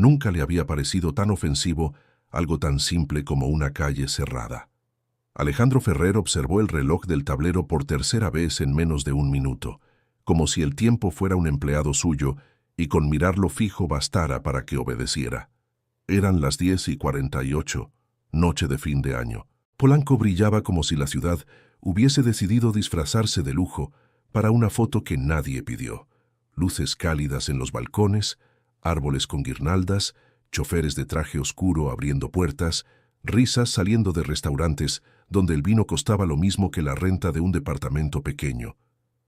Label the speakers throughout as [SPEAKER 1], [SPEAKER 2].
[SPEAKER 1] Nunca le había parecido tan ofensivo algo tan simple como una calle cerrada. Alejandro Ferrer observó el reloj del tablero por tercera vez en menos de un minuto, como si el tiempo fuera un empleado suyo y con mirarlo fijo bastara para que obedeciera. Eran las 10:48, noche de fin de año. Polanco brillaba como si la ciudad hubiese decidido disfrazarse de lujo para una foto que nadie pidió. Luces cálidas en los balcones, árboles con guirnaldas, choferes de traje oscuro abriendo puertas, risas saliendo de restaurantes donde el vino costaba lo mismo que la renta de un departamento pequeño.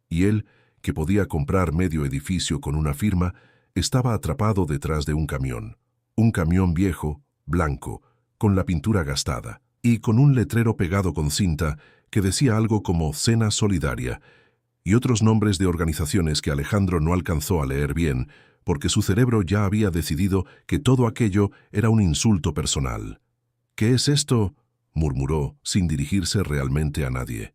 [SPEAKER 1] Y él, que podía comprar medio edificio con una firma, estaba atrapado detrás de un camión viejo, blanco, con la pintura gastada, y con un letrero pegado con cinta que decía algo como Cena Solidaria, y otros nombres de organizaciones que Alejandro no alcanzó a leer bien, porque su cerebro ya había decidido que todo aquello era un insulto personal. «¿Qué es esto?», murmuró, sin dirigirse realmente a nadie.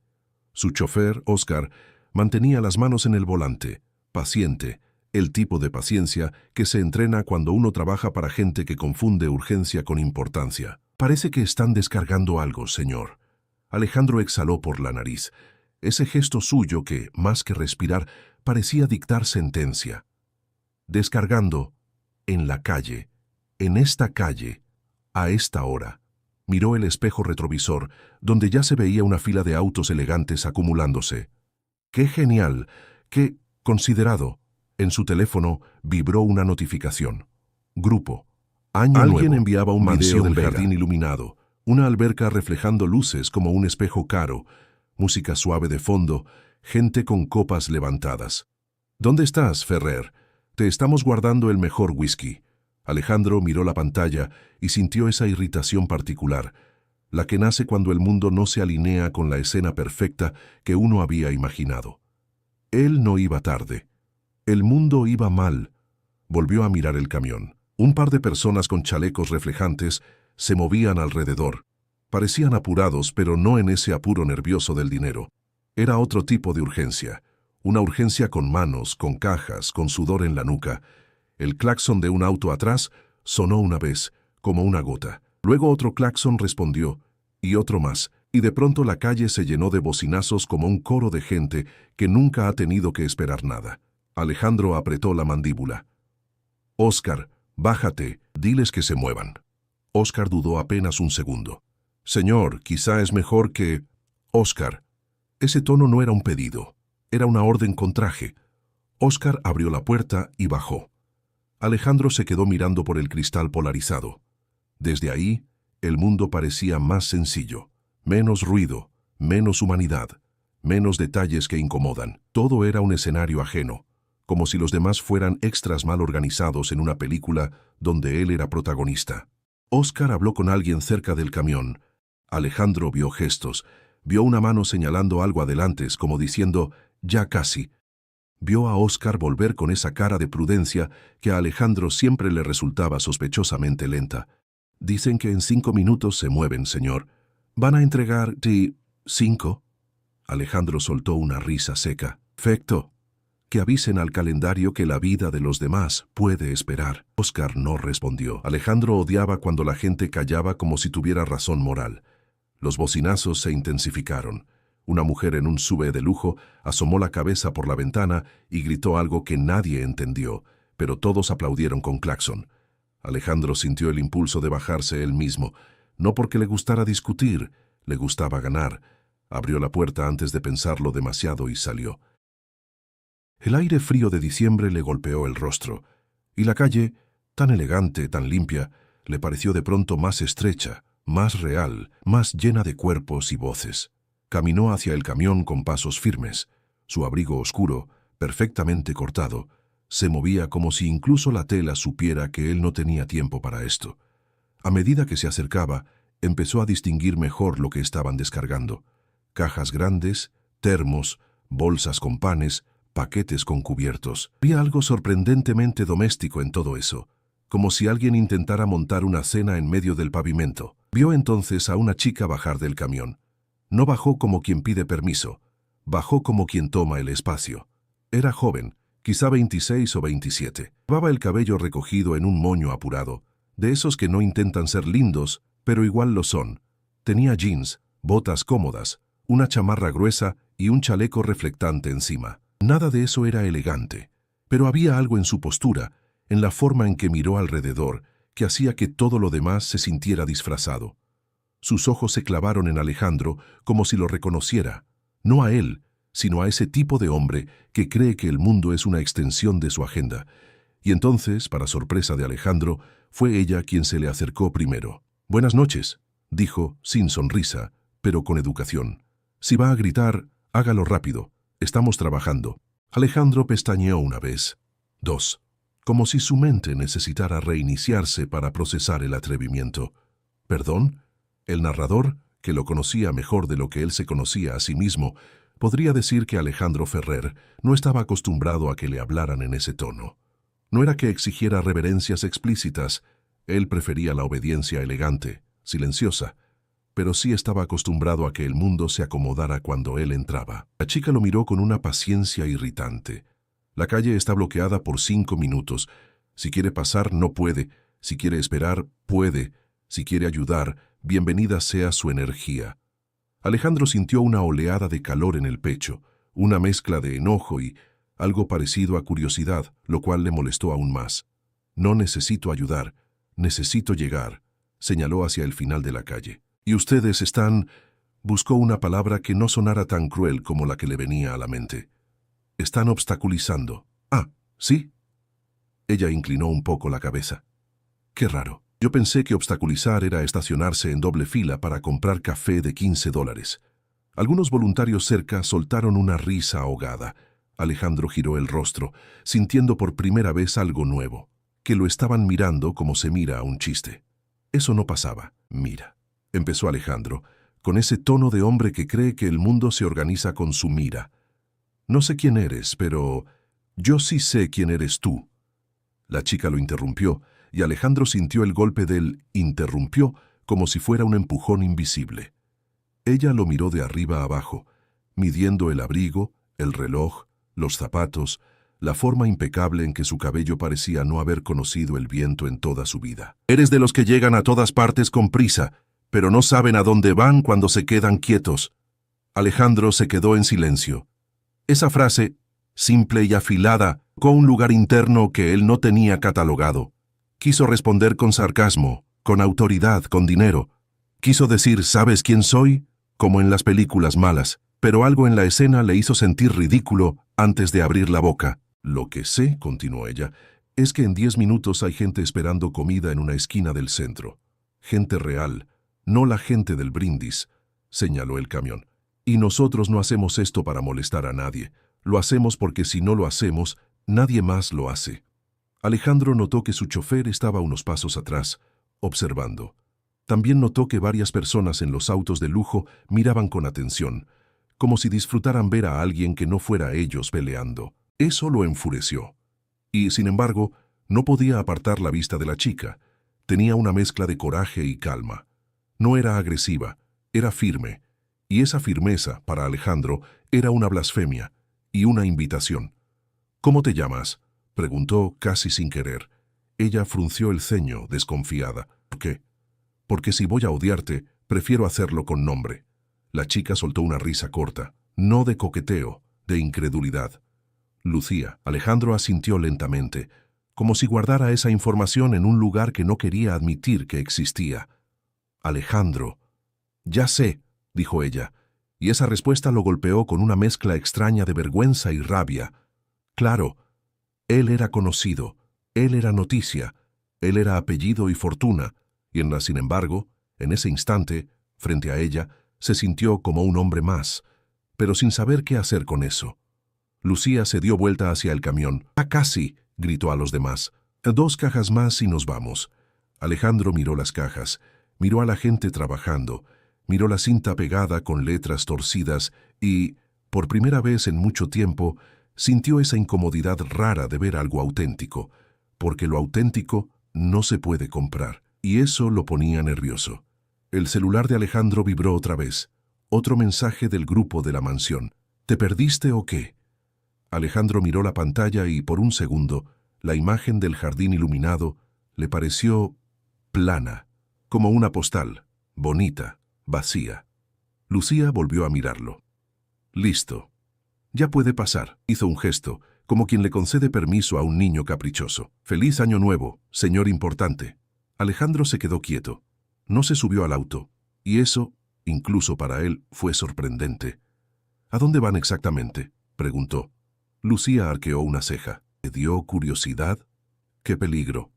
[SPEAKER 1] Su chofer, Óscar, mantenía las manos en el volante, paciente, el tipo de paciencia que se entrena cuando uno trabaja para gente que confunde urgencia con importancia. «Parece que están descargando algo, señor». Alejandro exhaló por la nariz. Ese gesto suyo que, más que respirar, parecía dictar sentencia. «Descargando, en la calle, en esta calle, a esta hora». Miró el espejo retrovisor, donde ya se veía una fila de autos elegantes acumulándose. ¡Qué genial! ¡Qué considerado! En su teléfono vibró una notificación. Grupo. Año Alguien nuevo. Enviaba un video del jardín iluminado, una alberca reflejando luces como un espejo caro, música suave de fondo, gente con copas levantadas. «¿Dónde estás, Ferrer? Te estamos guardando el mejor whisky». Alejandro miró la pantalla y sintió esa irritación particular, la que nace cuando el mundo no se alinea con la escena perfecta que uno había imaginado. Él no iba tarde. El mundo iba mal. Volvió a mirar el camión. Un par de personas con chalecos reflejantes se movían alrededor. Parecían apurados, pero no en ese apuro nervioso del dinero. Era otro tipo de urgencia. Una urgencia con manos, con cajas, con sudor en la nuca. El claxon de un auto atrás sonó una vez, como una gota. Luego otro claxon respondió, y otro más, y de pronto la calle se llenó de bocinazos como un coro de gente que nunca ha tenido que esperar nada. Alejandro apretó la mandíbula. «Óscar, bájate, diles que se muevan». Óscar dudó apenas un segundo. «Señor, quizá es mejor que...» «Óscar». Ese tono no era un pedido, era una orden con traje. Óscar abrió la puerta y bajó. Alejandro se quedó mirando por el cristal polarizado. Desde ahí, el mundo parecía más sencillo, menos ruido, menos humanidad, menos detalles que incomodan. Todo era un escenario ajeno, como si los demás fueran extras mal organizados en una película donde él era protagonista. Óscar habló con alguien cerca del camión. Alejandro vio gestos, vio una mano señalando algo adelante, como diciendo, «ya casi». Vio a Óscar volver con esa cara de prudencia que a Alejandro siempre le resultaba sospechosamente lenta. «Dicen que en 5 minutos se mueven, señor. ¿Van a entregar 5?» Alejandro soltó una risa seca. «Perfecto. Que avisen al calendario que la vida de los demás puede esperar». Óscar no respondió. Alejandro odiaba cuando la gente callaba como si tuviera razón moral. Los bocinazos se intensificaron. Una mujer en un SUV de lujo asomó la cabeza por la ventana y gritó algo que nadie entendió, pero todos aplaudieron con claxon. Alejandro sintió el impulso de bajarse él mismo, no porque le gustara discutir, le gustaba ganar. Abrió la puerta antes de pensarlo demasiado y salió. El aire frío de diciembre le golpeó el rostro, y la calle, tan elegante, tan limpia, le pareció de pronto más estrecha, más real, más llena de cuerpos y voces. Caminó hacia el camión con pasos firmes. Su abrigo oscuro, perfectamente cortado, se movía como si incluso la tela supiera que él no tenía tiempo para esto. A medida que se acercaba, empezó a distinguir mejor lo que estaban descargando. Cajas grandes, termos, bolsas con panes, paquetes con cubiertos. Había algo sorprendentemente doméstico en todo eso, como si alguien intentara montar una cena en medio del pavimento. Vio entonces a una chica bajar del camión. No bajó como quien pide permiso, bajó como quien toma el espacio. Era joven, quizá 26 o 27. Llevaba el cabello recogido en un moño apurado, de esos que no intentan ser lindos, pero igual lo son. Tenía jeans, botas cómodas, una chamarra gruesa y un chaleco reflectante encima. Nada de eso era elegante, pero había algo en su postura, en la forma en que miró alrededor, que hacía que todo lo demás se sintiera disfrazado. Sus ojos se clavaron en Alejandro como si lo reconociera, no a él, sino a ese tipo de hombre que cree que el mundo es una extensión de su agenda. Y entonces, para sorpresa de Alejandro, fue ella quien se le acercó primero. «Buenas noches», dijo, sin sonrisa, pero con educación. «Si va a gritar, hágalo rápido. Estamos trabajando». Alejandro pestañeó una vez, dos, como si su mente necesitara reiniciarse para procesar el atrevimiento. «¿Perdón?» El narrador, que lo conocía mejor de lo que él se conocía a sí mismo, podría decir que Alejandro Ferrer no estaba acostumbrado a que le hablaran en ese tono. No era que exigiera reverencias explícitas, él prefería la obediencia elegante, silenciosa, pero sí estaba acostumbrado a que el mundo se acomodara cuando él entraba. La chica lo miró con una paciencia irritante. «La calle está bloqueada por 5 minutos. Si quiere pasar, no puede. Si quiere esperar, puede. Si quiere ayudar, bienvenida sea su energía». Alejandro sintió una oleada de calor en el pecho, una mezcla de enojo y algo parecido a curiosidad, lo cual le molestó aún más. «No necesito ayudar, necesito llegar», señaló hacia el final de la calle. «Y ustedes están...» Buscó una palabra que no sonara tan cruel como la que le venía a la mente. «Están obstaculizando». «Ah, ¿sí?» Ella inclinó un poco la cabeza. «Qué raro. Yo pensé que obstaculizar era estacionarse en doble fila para comprar café de $15. Algunos voluntarios cerca soltaron una risa ahogada. Alejandro giró el rostro, sintiendo por primera vez algo nuevo, que lo estaban mirando como se mira a un chiste. Eso no pasaba. «Mira», empezó Alejandro, con ese tono de hombre que cree que el mundo se organiza con su mira. «No sé quién eres, pero yo sí sé quién eres tú». La chica lo interrumpió, y Alejandro sintió el golpe del «interrumpió» como si fuera un empujón invisible. Ella lo miró de arriba a abajo, midiendo el abrigo, el reloj, los zapatos, la forma impecable en que su cabello parecía no haber conocido el viento en toda su vida. «Eres de los que llegan a todas partes con prisa, pero no saben a dónde van cuando se quedan quietos». Alejandro se quedó en silencio. Esa frase, simple y afilada, tocó un lugar interno que él no tenía catalogado. Quiso responder con sarcasmo, con autoridad, con dinero. Quiso decir «¿sabes quién soy?», como en las películas malas, pero algo en la escena le hizo sentir ridículo antes de abrir la boca. «Lo que sé», continuó ella, «es que en 10 minutos hay gente esperando comida en una esquina del centro. Gente real, no la gente del brindis», señaló el camión. «Y nosotros no hacemos esto para molestar a nadie. Lo hacemos porque si no lo hacemos, nadie más lo hace». Alejandro notó que su chofer estaba unos pasos atrás, observando. También notó que varias personas en los autos de lujo miraban con atención, como si disfrutaran ver a alguien que no fuera ellos peleando. Eso lo enfureció. Y, sin embargo, no podía apartar la vista de la chica. Tenía una mezcla de coraje y calma. No era agresiva, era firme. Y esa firmeza, para Alejandro, era una blasfemia y una invitación. «¿Cómo te llamas?», preguntó casi sin querer. Ella frunció el ceño, desconfiada. «¿Por qué?». «Porque si voy a odiarte, prefiero hacerlo con nombre». La chica soltó una risa corta, no de coqueteo, de incredulidad. «Lucía». Alejandro asintió lentamente, como si guardara esa información en un lugar que no quería admitir que existía. «Alejandro». «Ya sé», dijo ella, y esa respuesta lo golpeó con una mezcla extraña de vergüenza y rabia. Claro, él era conocido, él era noticia, él era apellido y fortuna, y sin embargo, en ese instante, frente a ella, se sintió como un hombre más, pero sin saber qué hacer con eso. Lucía se dio vuelta hacia el camión. «¡Ah, casi!», gritó a los demás. «2 cajas más y nos vamos». Alejandro miró las cajas, miró a la gente trabajando, miró la cinta pegada con letras torcidas y, por primera vez en mucho tiempo, sintió esa incomodidad rara de ver algo auténtico, porque lo auténtico no se puede comprar, y eso lo ponía nervioso. El celular de Alejandro vibró otra vez. Otro mensaje del grupo de la mansión. «¿Te perdiste o qué?». Alejandro miró la pantalla y, por un segundo, la imagen del jardín iluminado le pareció plana, como una postal, bonita, vacía. Lucía volvió a mirarlo. Listo. Ya puede pasar. Hizo un gesto, como quien le concede permiso a un niño caprichoso. Feliz año nuevo, señor importante. Alejandro se quedó quieto. No se subió al auto, y eso, incluso para él, fue sorprendente. ¿A dónde van exactamente?, preguntó. Lucía arqueó una ceja. ¿Le dio curiosidad? ¡Qué peligro!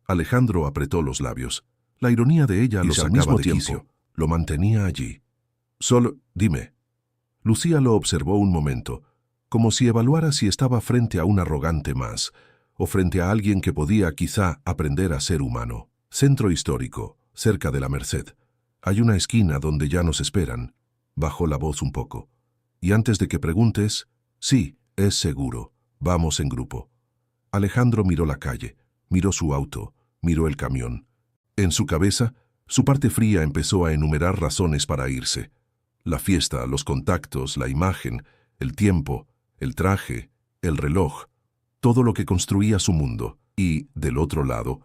[SPEAKER 1] Alejandro apretó los labios. La ironía de ella lo sacaba de quicio. Lo mantenía allí. Solo, dime. Lucía lo observó un momento, como si evaluara si estaba frente a un arrogante más, o frente a alguien que podía quizá aprender a ser humano. Centro histórico, cerca de la Merced. Hay una esquina donde ya nos esperan. Bajó la voz un poco. Y antes de que preguntes, sí, es seguro. Vamos en grupo. Alejandro miró la calle, miró su auto, miró el camión. En su cabeza, su parte fría empezó a enumerar razones para irse. La fiesta, los contactos, la imagen, el tiempo, el traje, el reloj, todo lo que construía su mundo. Y, del otro lado,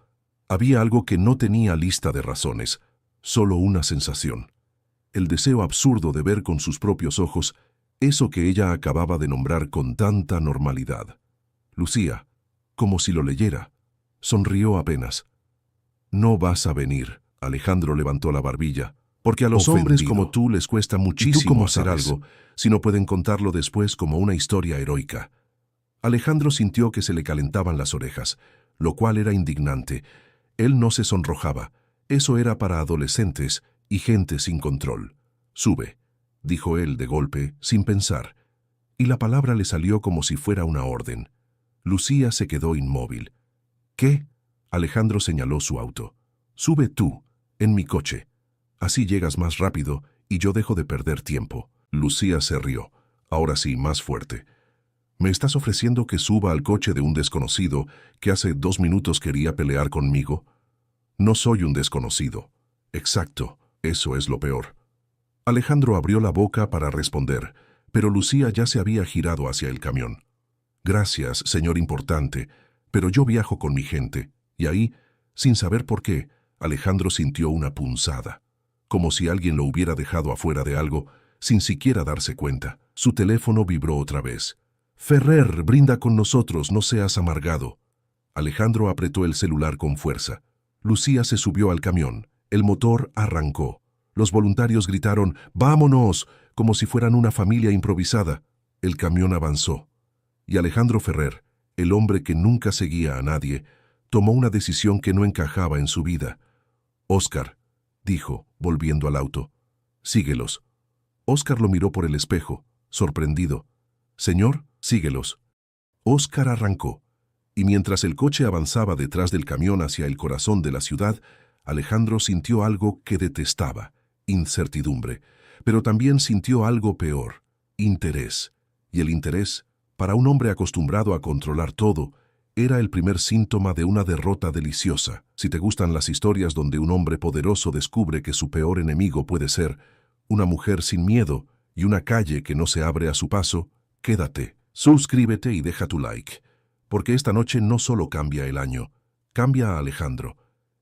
[SPEAKER 1] había algo que no tenía lista de razones, solo una sensación. El deseo absurdo de ver con sus propios ojos eso que ella acababa de nombrar con tanta normalidad. Lucía, como si lo leyera, sonrió apenas. No vas a venir. Alejandro levantó la barbilla. Porque a los hombres como tú les cuesta muchísimo hacer algo si no pueden contarlo después como una historia heroica. Alejandro sintió que se le calentaban las orejas, lo cual era indignante. Él no se sonrojaba. Eso era para adolescentes y gente sin control. Sube, dijo él de golpe, sin pensar, y la palabra le salió como si fuera una orden. Lucía se quedó inmóvil. ¿Qué? Alejandro señaló su auto. Sube tú, en mi coche. Así llegas más rápido y yo dejo de perder tiempo. Lucía se rió, ahora sí, más fuerte. ¿Me estás ofreciendo que suba al coche de un desconocido que hace 2 minutos quería pelear conmigo? No soy un desconocido. Exacto, eso es lo peor. Alejandro abrió la boca para responder, pero Lucía ya se había girado hacia el camión. Gracias, señor importante, pero yo viajo con mi gente. Y ahí, sin saber por qué, Alejandro sintió una punzada, como si alguien lo hubiera dejado afuera de algo, sin siquiera darse cuenta. Su teléfono vibró otra vez. Ferrer, brinda con nosotros, no seas amargado. Alejandro apretó el celular con fuerza. Lucía se subió al camión. El motor arrancó. Los voluntarios gritaron, ¡vámonos!, como si fueran una familia improvisada. El camión avanzó. Y Alejandro Ferrer, el hombre que nunca seguía a nadie, tomó una decisión que no encajaba en su vida. Óscar, dijo, volviendo al auto. Síguelos. Óscar lo miró por el espejo, sorprendido. Señor, síguelos. Óscar arrancó, y mientras el coche avanzaba detrás del camión hacia el corazón de la ciudad, Alejandro sintió algo que detestaba, incertidumbre, pero también sintió algo peor, interés. Y el interés, para un hombre acostumbrado a controlar todo, era el primer síntoma de una derrota deliciosa. Si te gustan las historias donde un hombre poderoso descubre que su peor enemigo puede ser una mujer sin miedo y una calle que no se abre a su paso, quédate, suscríbete y deja tu like, porque esta noche no solo cambia el año, cambia a Alejandro.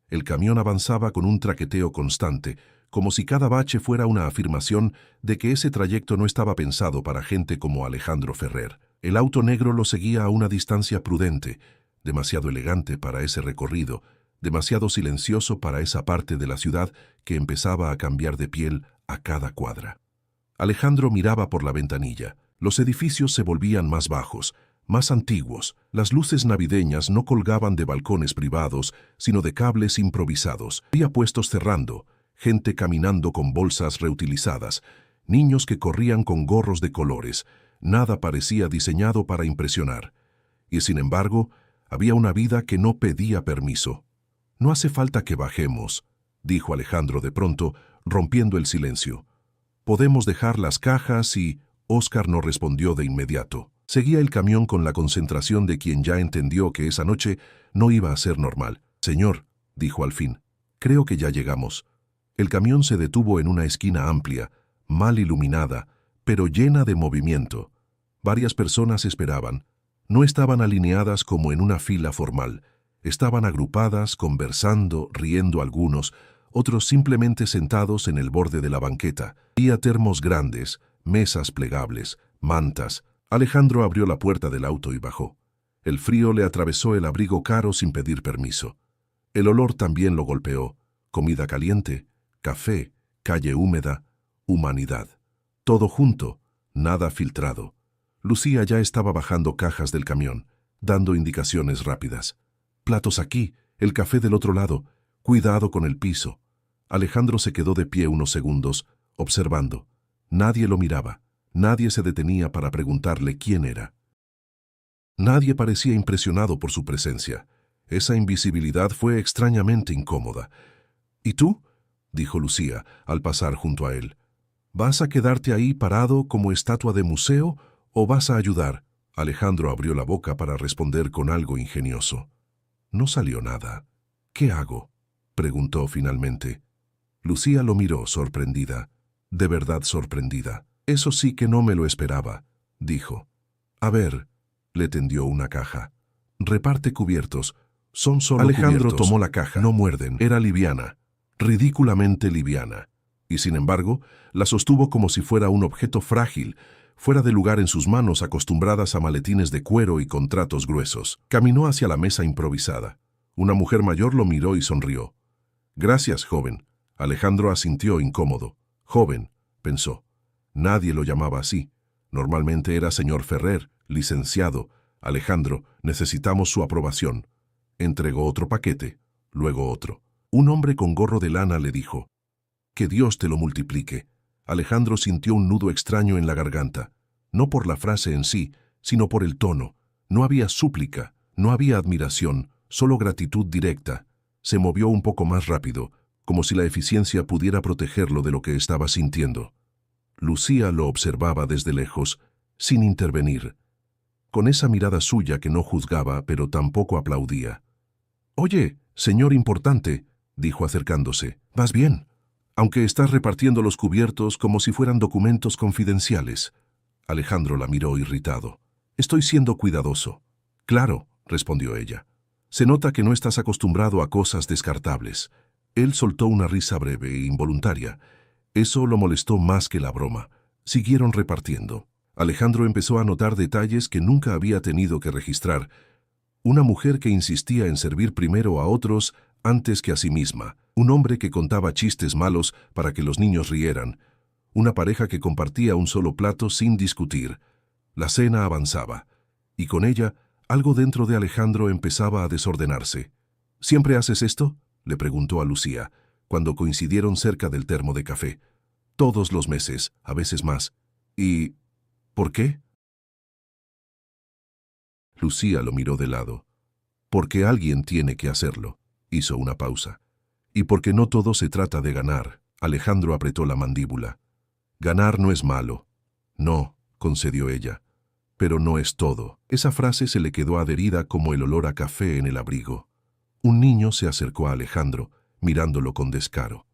[SPEAKER 1] El camión avanzaba con un traqueteo constante, como si cada bache fuera una afirmación de que ese trayecto no estaba pensado para gente como Alejandro Ferrer. El auto negro lo seguía a una distancia prudente, demasiado elegante para ese recorrido, demasiado silencioso para esa parte de la ciudad que empezaba a cambiar de piel a cada cuadra. Alejandro miraba por la ventanilla. Los edificios se volvían más bajos, más antiguos. Las luces navideñas no colgaban de balcones privados, sino de cables improvisados. Había puestos cerrando, gente caminando con bolsas reutilizadas, niños que corrían con gorros de colores. Nada parecía diseñado para impresionar. Y sin embargo, había una vida que no pedía permiso. No hace falta que bajemos, dijo Alejandro de pronto, rompiendo el silencio. Podemos dejar las cajas y... Óscar no respondió de inmediato. Seguía el camión con la concentración de quien ya entendió que esa noche no iba a ser normal. Señor, dijo al fin, creo que ya llegamos. El camión se detuvo en una esquina amplia, mal iluminada, pero llena de movimiento. Varias personas esperaban. No estaban alineadas como en una fila formal. Estaban agrupadas, conversando, riendo algunos, otros simplemente sentados en el borde de la banqueta. Había termos grandes, mesas plegables, mantas. Alejandro abrió la puerta del auto y bajó. El frío le atravesó el abrigo caro sin pedir permiso. El olor también lo golpeó. Comida caliente, café, calle húmeda, humanidad. Todo junto, nada filtrado. Lucía ya estaba bajando cajas del camión, dando indicaciones rápidas. Platos aquí, el café del otro lado, cuidado con el piso. Alejandro se quedó de pie unos segundos, observando. Nadie lo miraba, nadie se detenía para preguntarle quién era. Nadie parecía impresionado por su presencia. Esa invisibilidad fue extrañamente incómoda. ¿Y tú?, dijo Lucía al pasar junto a él. ¿Vas a quedarte ahí parado como estatua de museo o vas a ayudar? Alejandro abrió la boca para responder con algo ingenioso. No salió nada. ¿Qué hago?, preguntó finalmente. Lucía lo miró sorprendida, de verdad sorprendida. Eso sí que no me lo esperaba, dijo. A ver, le tendió una caja. Reparte cubiertos. Son solo
[SPEAKER 2] Alejandro
[SPEAKER 1] cubiertos.
[SPEAKER 2] tomó la caja.
[SPEAKER 1] No muerden. Era liviana, ridículamente liviana. Y sin embargo, la sostuvo como si fuera un objeto frágil, fuera de lugar en sus manos acostumbradas a maletines de cuero y contratos gruesos. Caminó hacia la mesa improvisada. Una mujer mayor lo miró y sonrió. Gracias, joven. Alejandro asintió incómodo. Joven, pensó. Nadie lo llamaba así. Normalmente era señor Ferrer, licenciado. Alejandro, necesitamos su aprobación. Entregó otro paquete, luego otro. Un hombre con gorro de lana le dijo: «Que Dios te lo multiplique». Alejandro sintió un nudo extraño en la garganta, no por la frase en sí, sino por el tono. No había súplica, no había admiración, solo gratitud directa. Se movió un poco más rápido, como si la eficiencia pudiera protegerlo de lo que estaba sintiendo. Lucía lo observaba desde lejos, sin intervenir, con esa mirada suya que no juzgaba, pero tampoco aplaudía. «Oye, señor importante», dijo acercándose, «¿vas bien? Aunque estás repartiendo los cubiertos como si fueran documentos confidenciales». Alejandro la miró irritado. «Estoy siendo cuidadoso». «Claro», respondió ella. «Se nota que no estás acostumbrado a cosas descartables». Él soltó una risa breve e involuntaria. Eso lo molestó más que la broma. Siguieron repartiendo. Alejandro empezó a notar detalles que nunca había tenido que registrar. Una mujer que insistía en servir primero a otros antes que a sí misma. Un hombre que contaba chistes malos para que los niños rieran. Una pareja que compartía un solo plato sin discutir. La cena avanzaba. Y con ella, algo dentro de Alejandro empezaba a desordenarse. «¿Siempre haces esto?», le preguntó a Lucía, cuando coincidieron cerca del termo de café. «Todos los meses, a veces más». «¿Y por qué?». Lucía lo miró de lado. «Porque alguien tiene que hacerlo», hizo una pausa. «Y porque no todo se trata de ganar». Alejandro apretó la mandíbula. «Ganar no es malo». «No», concedió ella. «Pero no es todo». Esa frase se le quedó adherida como el olor a café en el abrigo. Un niño se acercó a Alejandro, mirándolo con descaro.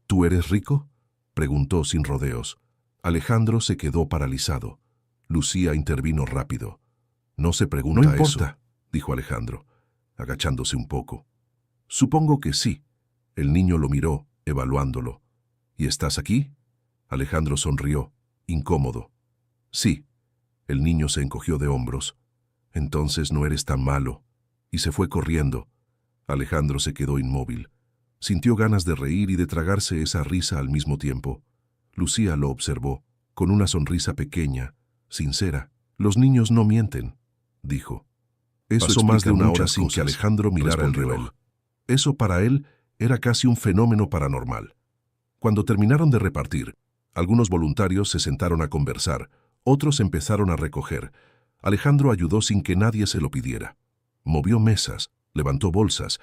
[SPEAKER 1] «¿Tú eres rico?», preguntó sin rodeos. Alejandro se quedó paralizado. Lucía intervino rápido. «No se pregunta eso». «No importa», dijo Alejandro, agachándose un poco. «Supongo que sí». El niño lo miró, evaluándolo. «¿Y estás aquí?». Alejandro sonrió, incómodo. «Sí». El niño se encogió de hombros. «Entonces no eres tan malo». Y se fue corriendo. Alejandro se quedó inmóvil. Sintió ganas de reír y de tragarse esa risa al mismo tiempo. Lucía lo observó, con una sonrisa pequeña, sincera. «Los niños no mienten», dijo. Eso pasó más de una hora sin que Alejandro mirara el reloj. Eso para él era casi un fenómeno paranormal. Cuando terminaron de repartir, algunos voluntarios se sentaron a conversar, otros empezaron a recoger. Alejandro ayudó sin que nadie se lo pidiera. Movió mesas, levantó bolsas,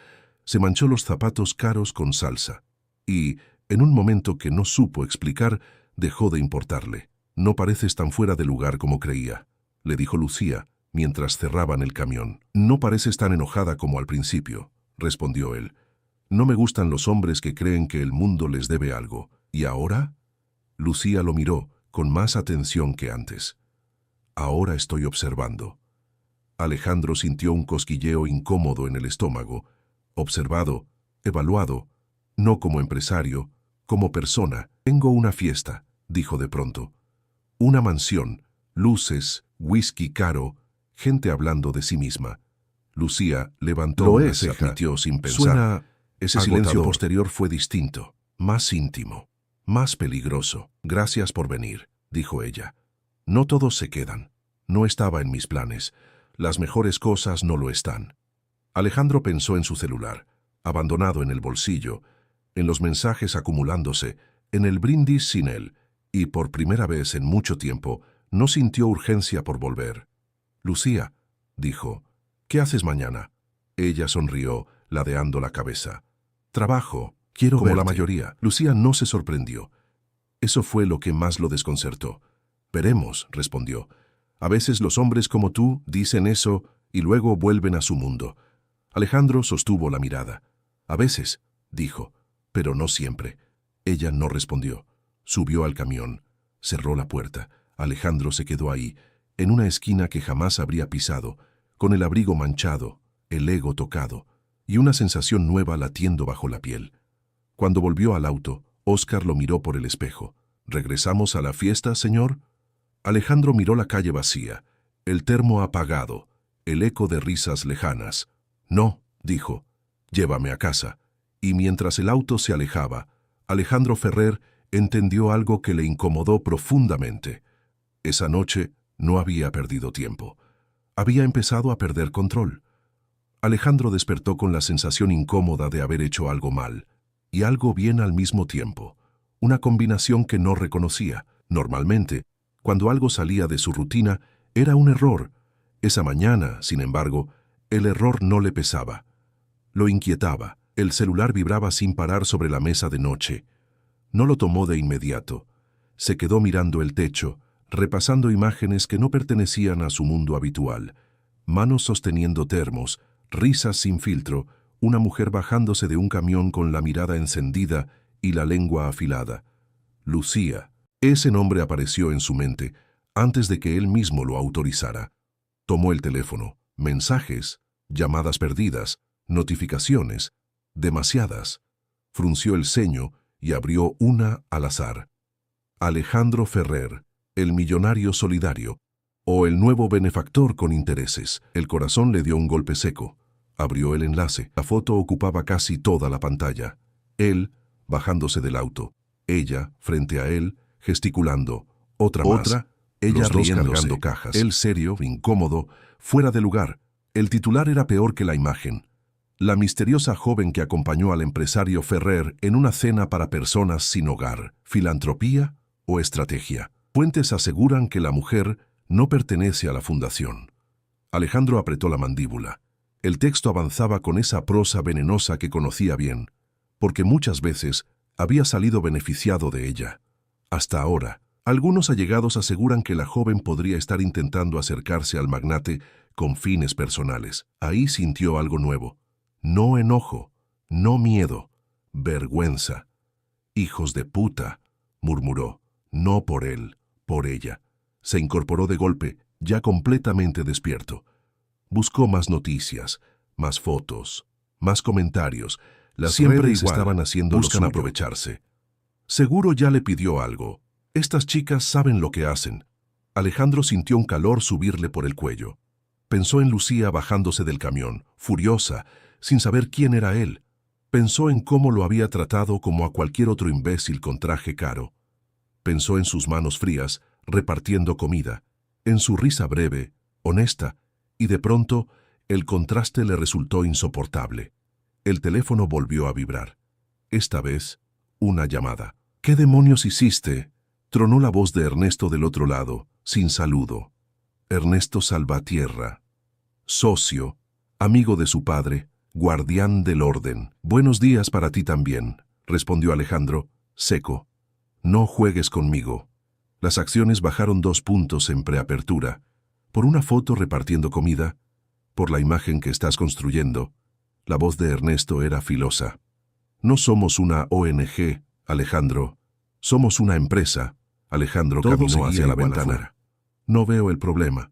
[SPEAKER 1] se manchó los zapatos caros con salsa. Y, en un momento que no supo explicar, dejó de importarle. «No pareces tan fuera de lugar como creía», le dijo Lucía, mientras cerraban el camión. «No pareces tan enojada como al principio», respondió él. «No me gustan los hombres que creen que el mundo les debe algo. ¿Y ahora?». Lucía lo miró, con más atención que antes. Ahora estoy observando. Alejandro sintió un cosquilleo incómodo en el estómago. Observado, evaluado, no como empresario, como persona. Tengo una fiesta, dijo de pronto. Una mansión, luces, whisky caro, gente hablando de sí misma. Lucía levantó una ceja, admitió sin pensar. Ese silencio posterior fue distinto, más íntimo, más peligroso. Gracias por venir, dijo ella. No todos se quedan. No estaba en mis planes. Las mejores cosas no lo están. Alejandro pensó en su celular, abandonado en el bolsillo, en los mensajes acumulándose, en el brindis sin él, y por primera vez en mucho tiempo no sintió urgencia por volver. Lucía, dijo, ¿qué haces mañana? Ella sonrió, ladeando la cabeza. Trabajo, quiero como verte. La mayoría. Lucía no se sorprendió. Eso fue lo que más lo desconcertó. Veremos, respondió. A veces los hombres como tú dicen eso y luego vuelven a su mundo. Alejandro sostuvo la mirada. A veces, dijo, pero no siempre. Ella no respondió. Subió al camión, cerró la puerta. Alejandro se quedó ahí, en una esquina que jamás habría pisado, con el abrigo manchado, el ego tocado, y una sensación nueva latiendo bajo la piel. Cuando volvió al auto, Óscar lo miró por el espejo. ¿Regresamos a la fiesta, señor? Alejandro miró la calle vacía, el termo apagado, el eco de risas lejanas. No, dijo, llévame a casa. Y mientras el auto se alejaba, Alejandro Ferrer entendió algo que le incomodó profundamente. Esa noche no había perdido tiempo. Había empezado a perder control. Alejandro despertó con la sensación incómoda de haber hecho algo mal, y algo bien al mismo tiempo, una combinación que no reconocía. Normalmente, cuando algo salía de su rutina, era un error. Esa mañana, sin embargo, el error no le pesaba. Lo inquietaba. El celular vibraba sin parar sobre la mesa de noche. No lo tomó de inmediato. Se quedó mirando el techo, repasando imágenes que no pertenecían a su mundo habitual. Manos sosteniendo termos, risas sin filtro, una mujer bajándose de un camión con la mirada encendida y la lengua afilada. Lucía. Ese nombre apareció en su mente antes de que él mismo lo autorizara. Tomó el teléfono. Mensajes, llamadas perdidas, notificaciones, demasiadas. Frunció el ceño y abrió una al azar. Alejandro Ferrer, el millonario solidario, o el nuevo benefactor con intereses. El corazón le dio un golpe seco. Abrió el enlace. La foto ocupaba casi toda la pantalla. Él, bajándose del auto. Ella, frente a él, gesticulando. Otra más. Ella los dos cargando cajas. Él serio, incómodo, fuera de lugar. El titular era peor que la imagen. La misteriosa joven que acompañó al empresario Ferrer en una cena para personas sin hogar. ¿Filantropía o estrategia? Fuentes aseguran que la mujer no pertenece a la fundación. Alejandro apretó la mandíbula. El texto avanzaba con esa prosa venenosa que conocía bien, porque muchas veces había salido beneficiado de ella. Hasta ahora, algunos allegados aseguran que la joven podría estar intentando acercarse al magnate con fines personales. Ahí sintió algo nuevo. No enojo, no miedo, vergüenza. «Hijos de puta», murmuró. No por él, por ella. Se incorporó de golpe, ya completamente despierto. Buscó más noticias, más fotos, más comentarios. Las redes estaban haciendo lo suyo. Buscan aprovecharse. Seguro ya le pidió algo. Estas chicas saben lo que hacen. Alejandro sintió un calor subirle por el cuello. Pensó en Lucía bajándose del camión, furiosa, sin saber quién era él. Pensó en cómo lo había tratado como a cualquier otro imbécil con traje caro. Pensó en sus manos frías, repartiendo comida, en su risa breve, honesta, y de pronto el contraste le resultó insoportable. El teléfono volvió a vibrar. Esta vez, una llamada. «¿Qué demonios hiciste?», tronó la voz de Ernesto del otro lado, sin saludo. Ernesto Salvatierra, socio, amigo de su padre, guardián del orden. «Buenos días para ti también», respondió Alejandro, seco. «No juegues conmigo». Las acciones bajaron 2 puntos en preapertura. Por una foto repartiendo comida, por la imagen que estás construyendo. La voz de Ernesto era filosa. «No somos una ONG, Alejandro. Somos una empresa». Alejandro caminó hacia la ventana. No veo el problema.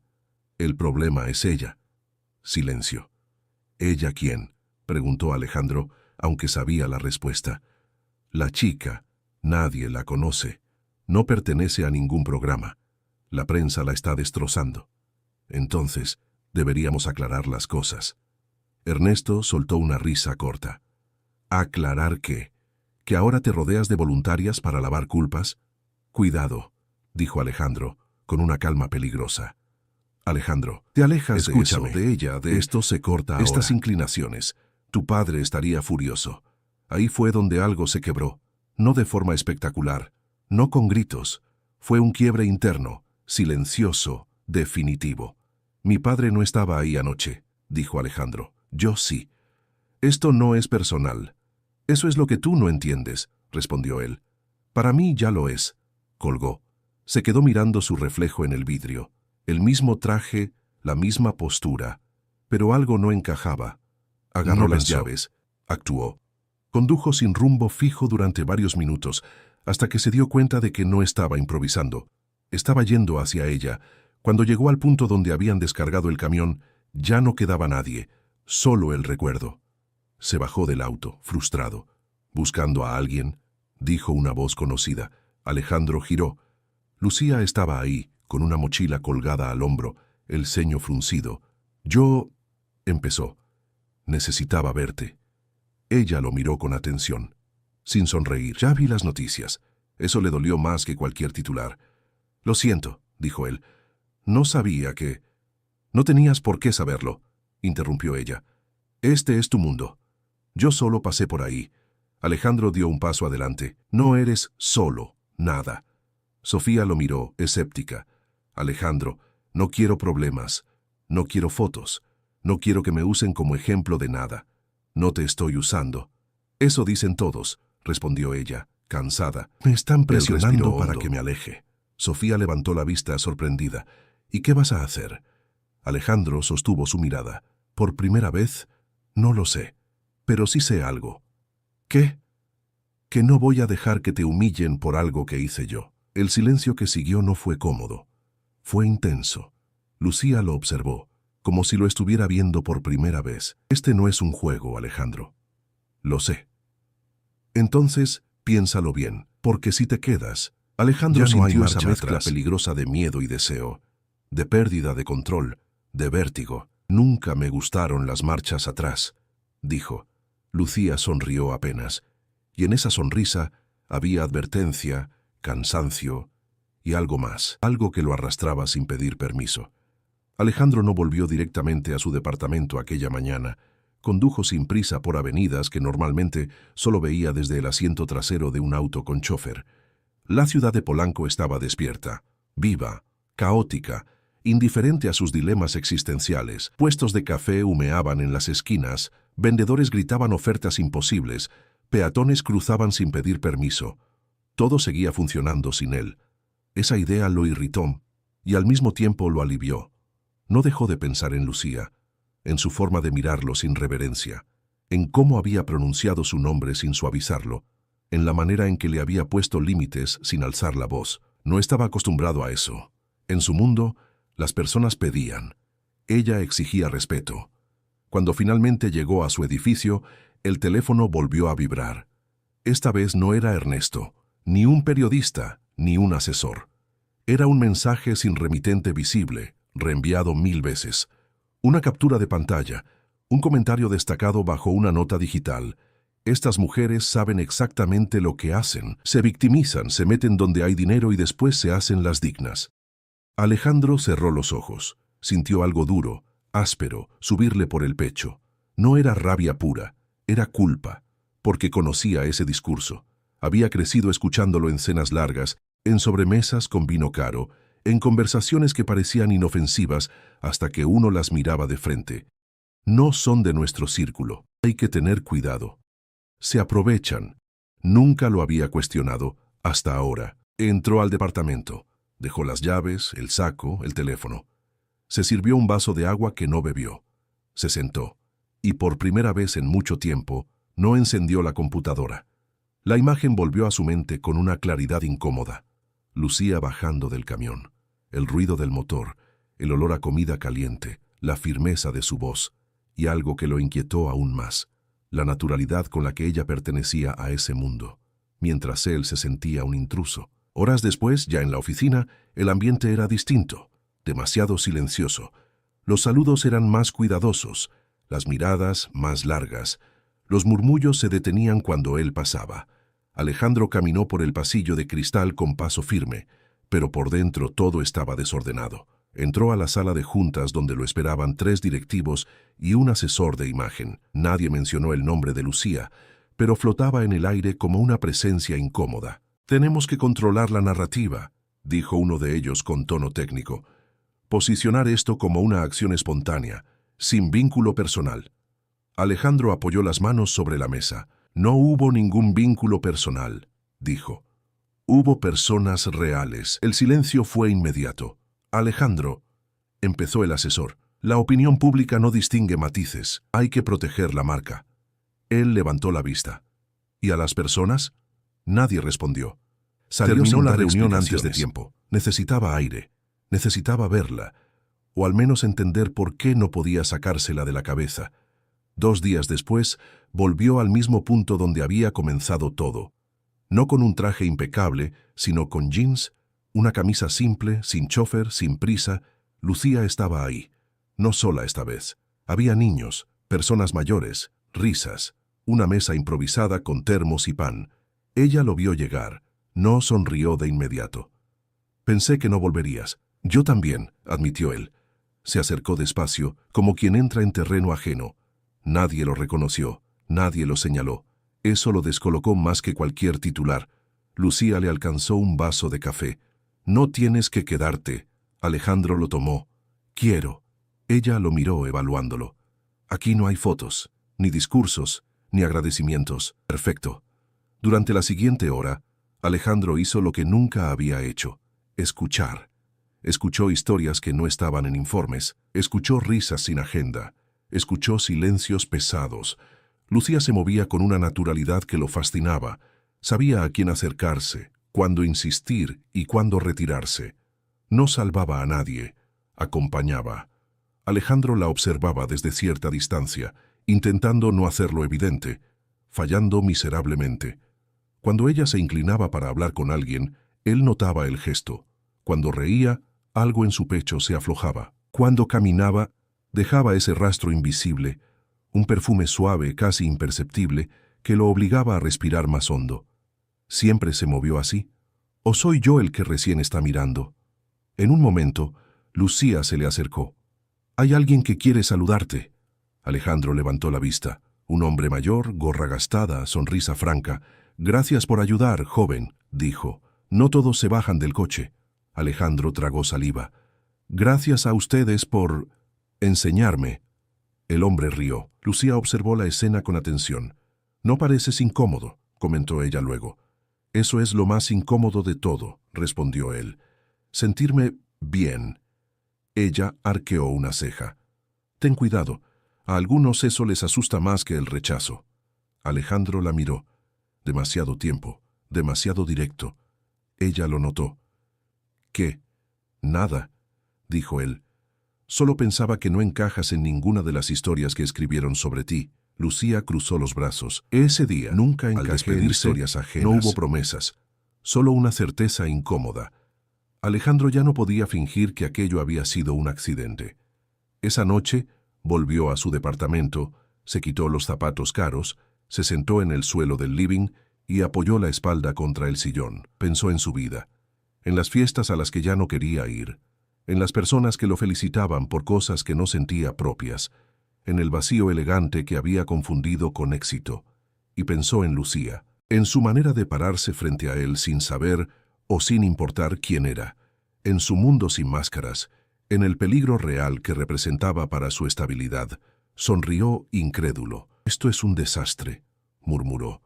[SPEAKER 1] El problema es ella. Silencio. ¿Ella quién?, preguntó Alejandro, aunque sabía la respuesta. La chica. Nadie la conoce. No pertenece a ningún programa. La prensa la está destrozando. Entonces, deberíamos aclarar las cosas. Ernesto soltó una risa corta. ¿Aclarar qué? ¿Que ahora te rodeas de voluntarias para lavar culpas? Cuidado, dijo Alejandro, con una calma peligrosa. Alejandro, te alejas de eso, de ella, de esto se corta ahora. Estas inclinaciones. Tu padre estaría furioso. Ahí fue donde algo se quebró. No de forma espectacular, no con gritos. Fue un quiebre interno, silencioso, definitivo. Mi padre no estaba ahí anoche, dijo Alejandro. Yo sí. Esto no es personal. Eso es lo que tú no entiendes, respondió él. Para mí ya lo es. Colgó. Se quedó mirando su reflejo en el vidrio. El mismo traje, la misma postura. Pero algo no encajaba. Agarró las llaves. Actuó. Condujo sin rumbo fijo durante varios minutos, hasta que se dio cuenta de que no estaba improvisando. Estaba yendo hacia ella. Cuando llegó al punto donde habían descargado el camión, ya no quedaba nadie, solo el recuerdo. Se bajó del auto, frustrado. «¿Buscando a alguien?», dijo una voz conocida. Alejandro giró. Lucía estaba ahí, con una mochila colgada al hombro, el ceño fruncido. «Yo...», empezó. «Necesitaba verte». Ella lo miró con atención, sin sonreír. «Ya vi las noticias». Eso le dolió más que cualquier titular. «Lo siento», dijo él. «No sabía que...». «No tenías por qué saberlo», interrumpió ella. «Este es tu mundo. Yo solo pasé por ahí». Alejandro dio un paso adelante. «No eres solo, nada». Sofía lo miró, escéptica. «Alejandro, no quiero problemas. No quiero fotos. No quiero que me usen como ejemplo de nada. No te estoy usando». «Eso dicen todos», respondió ella, cansada. «Me están presionando para que me aleje». Sofía levantó la vista sorprendida. «¿Y qué vas a hacer?». Alejandro sostuvo su mirada. «Por primera vez, no lo sé, pero sí sé algo». «¿Qué?». «Que no voy a dejar que te humillen por algo que hice yo». El silencio que siguió no fue cómodo. Fue intenso. Lucía lo observó, como si lo estuviera viendo por primera vez. «Este no es un juego, Alejandro». «Lo sé». «Entonces, piénsalo bien, porque si te quedas...». Alejandro sintió esa mezcla peligrosa de miedo y deseo, de pérdida de control, de vértigo. «Nunca me gustaron las marchas atrás», dijo. Lucía sonrió apenas, y en esa sonrisa había advertencia, cansancio y algo más, algo que lo arrastraba sin pedir permiso. Alejandro no volvió directamente a su departamento aquella mañana. Condujo sin prisa por avenidas que normalmente solo veía desde el asiento trasero de un auto con chofer. La ciudad de Polanco estaba despierta, viva, caótica, indiferente a sus dilemas existenciales. Puestos de café humeaban en las esquinas, vendedores gritaban ofertas imposibles, peatones cruzaban sin pedir permiso. Todo seguía funcionando sin él. Esa idea lo irritó y al mismo tiempo lo alivió. No dejó de pensar en Lucía, en su forma de mirarlo sin reverencia, en cómo había pronunciado su nombre sin suavizarlo, en la manera en que le había puesto límites sin alzar la voz. No estaba acostumbrado a eso. En su mundo, las personas pedían. Ella exigía respeto. Cuando finalmente llegó a su edificio, el teléfono volvió a vibrar. Esta vez no era Ernesto, ni un periodista, ni un asesor. Era un mensaje sin remitente visible, reenviado 1000 veces. Una captura de pantalla, un comentario destacado bajo una nota digital. Estas mujeres saben exactamente lo que hacen. Se victimizan, se meten donde hay dinero y después se hacen las dignas. Alejandro cerró los ojos. Sintió algo duro, áspero, subirle por el pecho. No era rabia pura, era culpa, porque conocía ese discurso. Había crecido escuchándolo en cenas largas, en sobremesas con vino caro, en conversaciones que parecían inofensivas hasta que uno las miraba de frente. No son de nuestro círculo. Hay que tener cuidado. Se aprovechan. Nunca lo había cuestionado, hasta ahora. Entró al departamento. Dejó las llaves, el saco, el teléfono. Se sirvió un vaso de agua que no bebió. Se sentó. Y por primera vez en mucho tiempo, no encendió la computadora. La imagen volvió a su mente con una claridad incómoda. Lucía bajando del camión. el ruido del motor, el olor a comida caliente, la firmeza de su voz, y algo que lo inquietó aún más, la naturalidad con la que ella pertenecía a ese mundo, mientras él se sentía un intruso. Horas después, ya en la oficina, el ambiente era distinto, demasiado silencioso. Los saludos eran más cuidadosos, las miradas más largas. Los murmullos se detenían cuando él pasaba. Alejandro caminó por el pasillo de cristal con paso firme, pero por dentro todo estaba desordenado. Entró a la sala de juntas donde lo esperaban 3 directivos y un asesor de imagen. Nadie mencionó el nombre de Lucía, pero flotaba en el aire como una presencia incómoda. «Tenemos que controlar la narrativa», dijo uno de ellos con tono técnico. «Posicionar esto como una acción espontánea, sin vínculo personal». Alejandro apoyó las manos sobre la mesa. «No hubo ningún vínculo personal», dijo. «Hubo personas reales». El silencio fue inmediato. «Alejandro», empezó el asesor, «la opinión pública no distingue matices. Hay que proteger la marca». Él levantó la vista. «¿Y a las personas?». Nadie respondió. Terminó la reunión antes de tiempo. Necesitaba aire. Necesitaba verla, o al menos entender por qué no podía sacársela de la cabeza. 2 días después, volvió al mismo punto donde había comenzado todo. No con un traje impecable, sino con jeans, una camisa simple, sin chofer, sin prisa. Lucía estaba ahí. No sola esta vez. Había niños, personas mayores, risas, una mesa improvisada con termos y pan. Ella lo vio llegar. No sonrió de inmediato. «Pensé que no volverías». «Yo también», admitió él. Se acercó despacio, como quien entra en terreno ajeno. Nadie lo reconoció, nadie lo señaló. Eso lo descolocó más que cualquier titular. Lucía le alcanzó un vaso de café. «No tienes que quedarte». Alejandro lo tomó. «Quiero». Ella lo miró evaluándolo. «Aquí no hay fotos, ni discursos, ni agradecimientos». «Perfecto». Durante la siguiente hora, Alejandro hizo lo que nunca había hecho: escuchar. Escuchó historias que no estaban en informes, escuchó risas sin agenda, escuchó silencios pesados. Lucía se movía con una naturalidad que lo fascinaba. Sabía a quién acercarse, cuándo insistir y cuándo retirarse. No salvaba a nadie, acompañaba. Alejandro la observaba desde cierta distancia, intentando no hacerlo evidente, fallando miserablemente. Cuando ella se inclinaba para hablar con alguien, él notaba el gesto. Cuando reía, algo en su pecho se aflojaba. Cuando caminaba, dejaba ese rastro invisible, un perfume suave, casi imperceptible, que lo obligaba a respirar más hondo. ¿Siempre se movió así? ¿O soy yo el que recién está mirando? En un momento, Lucía se le acercó. «Hay alguien que quiere saludarte». Alejandro levantó la vista. Un hombre mayor, gorra gastada, sonrisa franca. «Gracias por ayudar, joven», dijo. «No todos se bajan del coche». Alejandro tragó saliva. «Gracias a ustedes por enseñarme». El hombre rió. Lucía observó la escena con atención. «No pareces incómodo», comentó ella luego. «Eso es lo más incómodo de todo», respondió él. «Sentirme bien». Ella arqueó una ceja. «Ten cuidado. A algunos eso les asusta más que el rechazo». Alejandro la miró. Demasiado tiempo, demasiado directo. Ella lo notó. «¿Qué?» «Nada», dijo él. «Solo pensaba que no encajas en ninguna de las historias que escribieron sobre ti». Lucía cruzó los brazos. Ese día, nunca encajé en historias ajenas. No hubo promesas, solo una certeza incómoda. Alejandro ya no podía fingir que aquello había sido un accidente. Esa noche, volvió a su departamento, se quitó los zapatos caros, se sentó en el suelo del living y apoyó la espalda contra el sillón. Pensó en su vida, en las fiestas a las que ya no quería ir, en las personas que lo felicitaban por cosas que no sentía propias, en el vacío elegante que había confundido con éxito. Y pensó en Lucía, en su manera de pararse frente a él sin saber o sin importar quién era, en su mundo sin máscaras, en el peligro real que representaba para su estabilidad. Sonrió incrédulo. «Esto es un desastre», murmuró.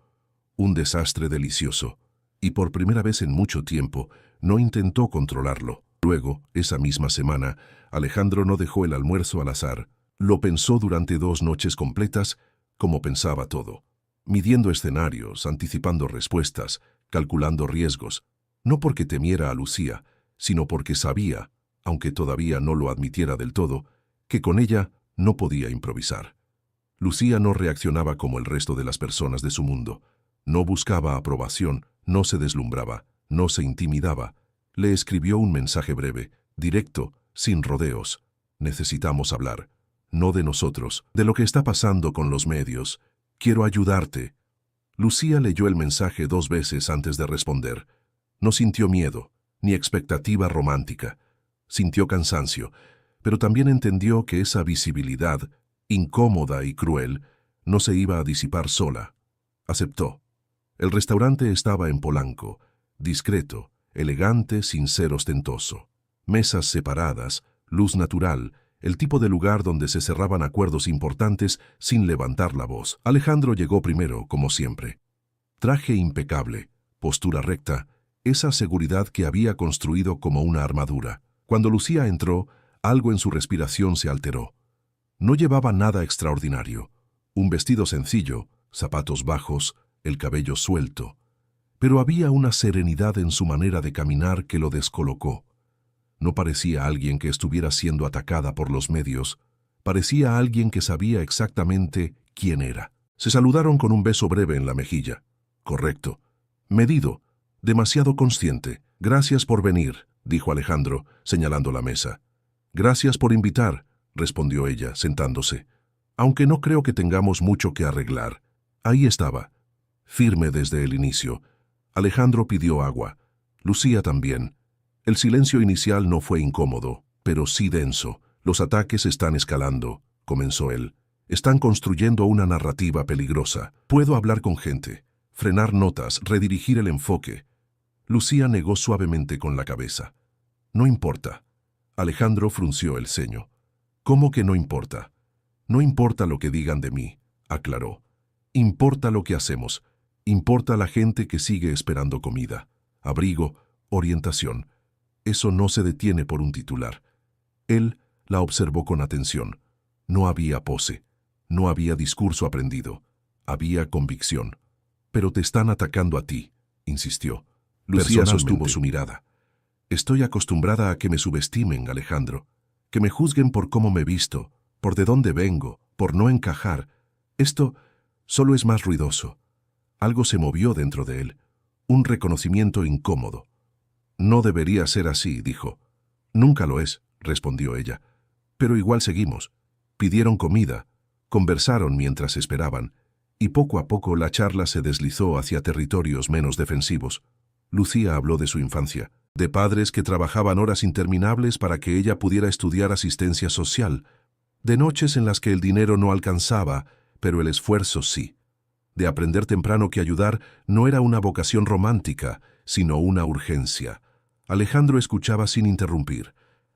[SPEAKER 1] «Un desastre delicioso». Y por primera vez en mucho tiempo, no intentó controlarlo. Luego, esa misma semana, Alejandro no dejó el almuerzo al azar. Lo pensó durante 2 noches completas, como pensaba todo. Midiendo escenarios, anticipando respuestas, calculando riesgos. No porque temiera a Lucía, sino porque sabía, aunque todavía no lo admitiera del todo, que con ella no podía improvisar. Lucía no reaccionaba como el resto de las personas de su mundo. No buscaba aprobación, no se deslumbraba, no se intimidaba. Le escribió un mensaje breve, directo, sin rodeos. Necesitamos hablar. No de nosotros, de lo que está pasando con los medios. Quiero ayudarte. Lucía leyó el mensaje 2 veces antes de responder. No sintió miedo, ni expectativa romántica. Sintió cansancio, pero también entendió que esa visibilidad, incómoda y cruel, no se iba a disipar sola. Aceptó. El restaurante estaba en Polanco, discreto, elegante sin ser ostentoso. Mesas separadas, luz natural, el tipo de lugar donde se cerraban acuerdos importantes sin levantar la voz. Alejandro llegó primero, como siempre. Traje impecable, postura recta, esa seguridad que había construido como una armadura. Cuando Lucía entró, algo en su respiración se alteró. No llevaba nada extraordinario. Un vestido sencillo, zapatos bajos, el cabello suelto. Pero había una serenidad en su manera de caminar que lo descolocó. No parecía alguien que estuviera siendo atacada por los medios. Parecía alguien que sabía exactamente quién era. Se saludaron con un beso breve en la mejilla. Correcto. Medido. Demasiado consciente. Gracias por venir, dijo Alejandro, señalando la mesa. Gracias por invitar, respondió ella, sentándose. Aunque no creo que tengamos mucho que arreglar. Ahí estaba, firme desde el inicio. Alejandro pidió agua. Lucía también. El silencio inicial no fue incómodo, pero sí denso. Los ataques están escalando, comenzó él. Están construyendo una narrativa peligrosa. Puedo hablar con gente, frenar notas, redirigir el enfoque. Lucía negó suavemente con la cabeza. No importa. Alejandro frunció el ceño. ¿Cómo que no importa? No importa lo que digan de mí, aclaró. Importa lo que hacemos. Importa la gente que sigue esperando comida, abrigo, orientación. Eso no se detiene por un titular. Él la observó con atención. No había pose, no había discurso aprendido, había convicción. Pero te están atacando a ti, insistió. Lucía sostuvo su mirada. Estoy acostumbrada a que me subestimen, Alejandro, que me juzguen por cómo me visto, por de dónde vengo, por no encajar. Esto solo es más ruidoso. Algo se movió dentro de él, un reconocimiento incómodo. No debería ser así, dijo. Nunca lo es, respondió ella. Pero igual seguimos. Pidieron comida, conversaron mientras esperaban, y poco a poco la charla se deslizó hacia territorios menos defensivos. Lucía habló de su infancia, de padres que trabajaban horas interminables para que ella pudiera estudiar asistencia social, de noches en las que el dinero no alcanzaba, pero el esfuerzo sí, de aprender temprano que ayudar no era una vocación romántica, sino una urgencia. Alejandro escuchaba sin interrumpir.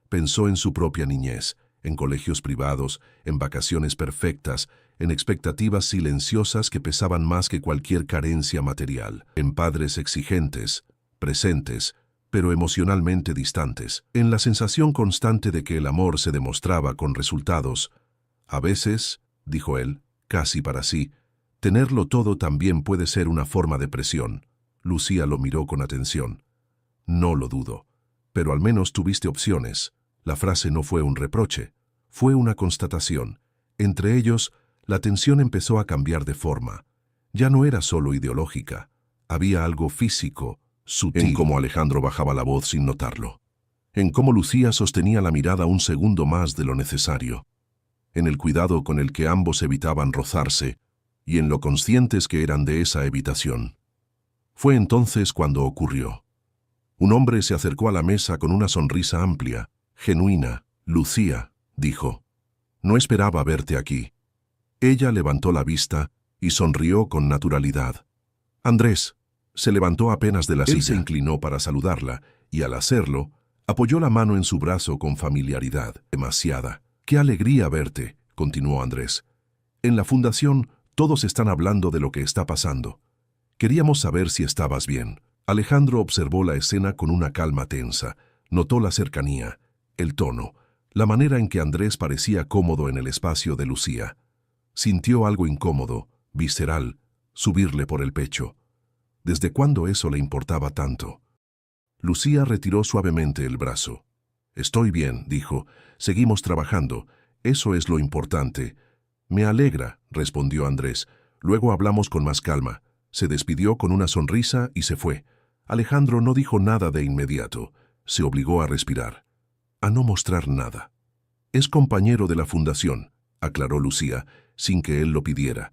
[SPEAKER 1] Pensó en su propia niñez, en colegios privados, en vacaciones perfectas, en expectativas silenciosas que pesaban más que cualquier carencia material, en padres exigentes, presentes, pero emocionalmente distantes, en la sensación constante de que el amor se demostraba con resultados. A veces, dijo él, casi para sí, tenerlo todo también puede ser una forma de presión. Lucía lo miró con atención. No lo dudo, pero al menos tuviste opciones. La frase no fue un reproche, fue una constatación. Entre ellos, la tensión empezó a cambiar de forma. Ya no era solo ideológica, había algo físico, sutil. En cómo Alejandro bajaba la voz sin notarlo. En cómo Lucía sostenía la mirada un segundo más de lo necesario. En el cuidado con el que ambos evitaban rozarse, y en lo conscientes que eran de esa evitación. Fue entonces cuando ocurrió. Un hombre se acercó a la mesa con una sonrisa amplia, genuina. Lucía, dijo, no esperaba verte aquí. Ella levantó la vista y sonrió con naturalidad. Andrés, se levantó apenas de la silla. Él se inclinó para saludarla y al hacerlo, apoyó la mano en su brazo con familiaridad. Demasiada. Qué alegría verte, continuó Andrés. En la fundación todos están hablando de lo que está pasando. Queríamos saber si estabas bien. Alejandro observó la escena con una calma tensa. Notó la cercanía, el tono, la manera en que Andrés parecía cómodo en el espacio de Lucía. Sintió algo incómodo, visceral, subirle por el pecho. ¿Desde cuándo eso le importaba tanto? Lucía retiró suavemente el brazo. Estoy bien, dijo. Seguimos trabajando. Eso es lo importante. Me alegra, respondió Andrés. Luego hablamos con más calma. Se despidió con una sonrisa y se fue. Alejandro no dijo nada de inmediato. Se obligó a respirar, a no mostrar nada. Es compañero de la fundación, aclaró Lucía, sin que él lo pidiera.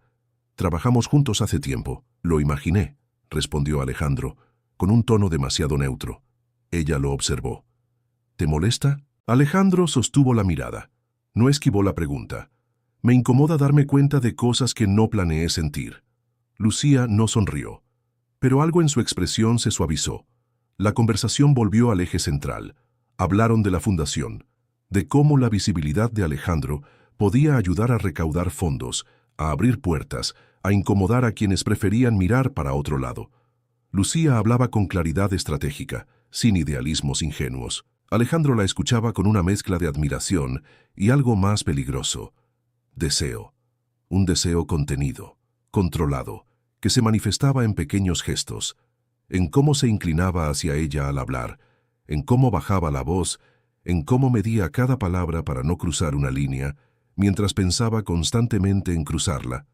[SPEAKER 1] Trabajamos juntos hace tiempo. Lo imaginé, respondió Alejandro, con un tono demasiado neutro. Ella lo observó. ¿Te molesta? Alejandro sostuvo la mirada. No esquivó la pregunta. Me incomoda darme cuenta de cosas que no planeé sentir. Lucía no sonrió, pero algo en su expresión se suavizó. La conversación volvió al eje central. Hablaron de la fundación, de cómo la visibilidad de Alejandro podía ayudar a recaudar fondos, a abrir puertas, a incomodar a quienes preferían mirar para otro lado. Lucía hablaba con claridad estratégica, sin idealismos ingenuos. Alejandro la escuchaba con una mezcla de admiración y algo más peligroso. Deseo. Un deseo contenido, controlado, que se manifestaba en pequeños gestos, en cómo se inclinaba hacia ella al hablar, en cómo bajaba la voz, en cómo medía cada palabra para no cruzar una línea, mientras pensaba constantemente en cruzarla.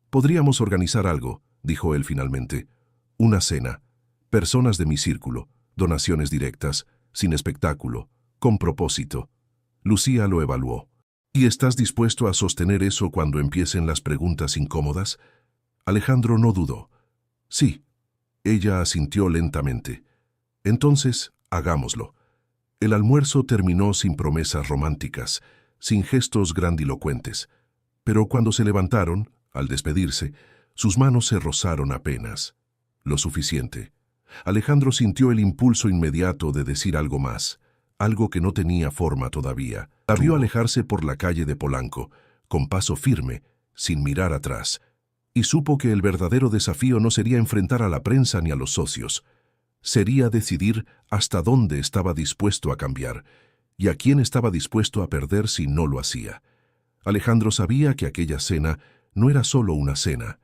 [SPEAKER 1] «Podríamos organizar algo», dijo él finalmente. «Una cena. Personas de mi círculo. Donaciones directas, sin espectáculo, con propósito». Lucía lo evaluó. «¿Y estás dispuesto a sostener eso cuando empiecen las preguntas incómodas?» Alejandro no dudó. «Sí». Ella asintió lentamente. «Entonces, hagámoslo». El almuerzo terminó sin promesas románticas, sin gestos grandilocuentes. Pero cuando se levantaron, al despedirse, sus manos se rozaron apenas. Lo suficiente. Alejandro sintió el impulso inmediato de decir algo más, algo que no tenía forma todavía. La vio alejarse por la calle de Polanco, con paso firme, sin mirar atrás, y supo que el verdadero desafío no sería enfrentar a la prensa ni a los socios. Sería decidir hasta dónde estaba dispuesto a cambiar y a quién estaba dispuesto a perder si no lo hacía. Alejandro sabía que aquella cena no era solo una cena.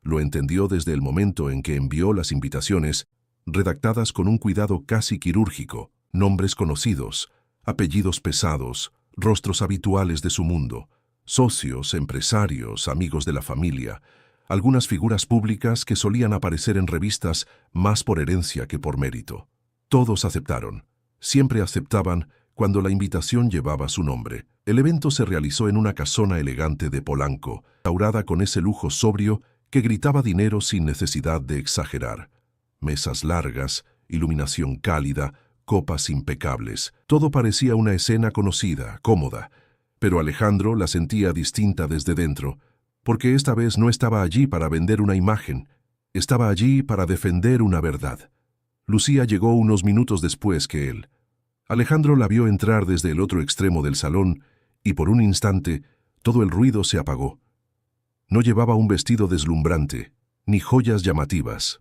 [SPEAKER 1] Lo entendió desde el momento en que envió las invitaciones, redactadas con un cuidado casi quirúrgico, nombres conocidos, apellidos pesados, rostros habituales de su mundo, socios, empresarios, amigos de la familia, algunas figuras públicas que solían aparecer en revistas más por herencia que por mérito. Todos aceptaron. Siempre aceptaban cuando la invitación llevaba su nombre. El evento se realizó en una casona elegante de Polanco, restaurada con ese lujo sobrio que gritaba dinero sin necesidad de exagerar. Mesas largas, iluminación cálida, copas impecables. Todo parecía una escena conocida, cómoda, pero Alejandro la sentía distinta desde dentro, porque esta vez no estaba allí para vender una imagen, estaba allí para defender una verdad. Lucía llegó unos minutos después que él. Alejandro la vio entrar desde el otro extremo del salón y por un instante todo el ruido se apagó. No llevaba un vestido deslumbrante, ni joyas llamativas.